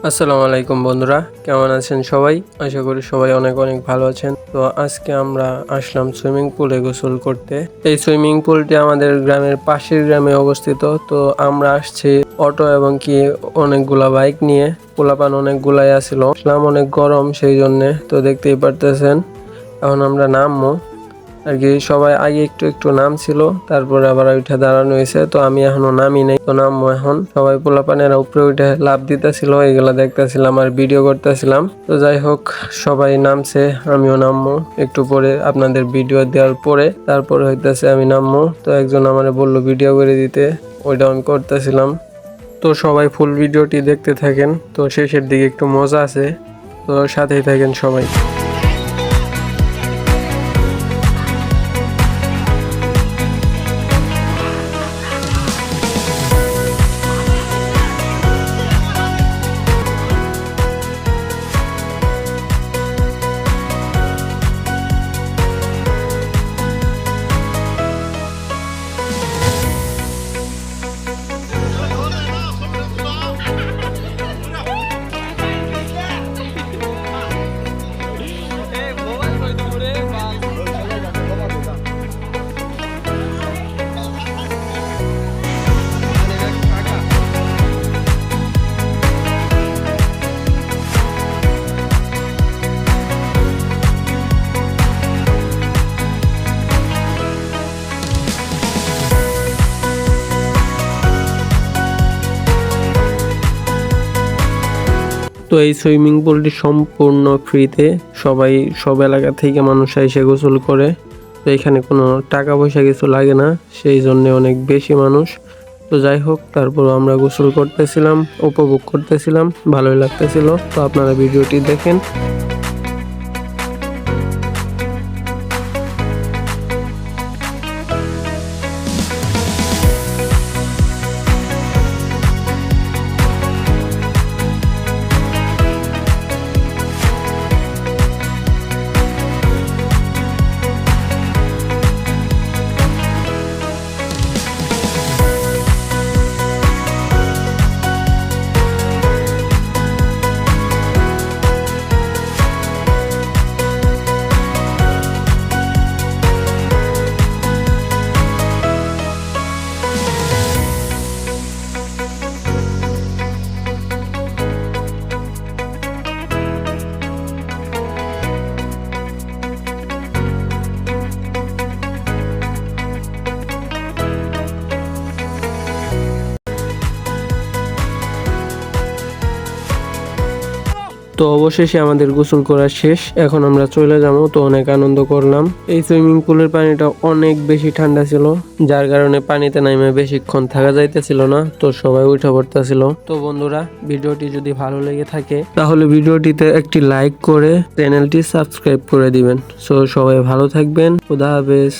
আসসালামু আলাইকুম বন্ধুরা, কেমন আছেন সবাই? আশা করি সবাই অনেক অনেক ভালো আছেন। তো আজকে আমরা আসলাম সুইমিং পুলে গোসল করতে। এই সুইমিং পুলটি আমাদের গ্রামের পাশের গ্রামে অবস্থিত। তো আমরা আসছি অটো এবং কি অনেকগুলা বাইক নিয়ে। পোলাপান অনেকগুলাই আসছিল, অনেক গরম সেই জন্যে। তো দেখতেই পারতেছেন এখন আমরা নামবো আর কি। সবাই আগে একটু একটু নাম ছিল, তারপরে আবার উঠে দাঁড়ানো হয়েছে। তো আমি এখনো নামি নাই, তো নামবো এখন। সবাই পোলাপানেরা উপরে উঠে লাভ দিতেছিল, এগুলা দেখতেছিলাম আর ভিডিও করতেছিলাম। তো যাই হোক, সবাই নামছে, আমিও নামবো একটু পরে। আপনাদের ভিডিও দেওয়ার পরে তারপরে হইতেছে আমি নামবো। তো একজন আমারে বললো ভিডিও করে দিতে, ওইটা আমি করতেছিলাম। তো সবাই ফুল ভিডিওটি দেখতে থাকেন, তো শেষের দিকে একটু মজা আছে, তো সাথেই থাকেন সবাই। তো এই সুইমিং পুলটি সম্পূর্ণ ফ্রিতে, সব এলাকা থেকে মানুষ এসে গোসল করে। তো এখানে কোনো টাকা পয়সা কিছু লাগে না, সেই জন্য অনেক বেশি মানুষ। তো যাই হোক, তারপর আমরা গোসল করতেছিলাম, উপভোগ করতেছিলাম, ভালোই লাগতেছিল। তো আপনারা ভিডিওটি দেখেন। তো অবশেষে আমাদের গোসল করা শেষ, এখন আমরা চলে যাবো। তো অনেক আনন্দ করলাম। এই সুইমিং পুলের পানিটা অনেক বেশি ঠান্ডা ছিল, যার কারণে পানিতে নামে বেশিক্ষণ থাকা যাইতেছিল না। তো সবাই উঠে পড়তেছিল। তো বন্ধুরা, ভিডিওটি যদি ভালো লেগে থাকে তাহলে ভিডিওটিতে একটি লাইক করে চ্যানেলটি সাবস্ক্রাইব করে দিবেন। সো সবাই ভালো থাকবেন, খুদা হাফেজ।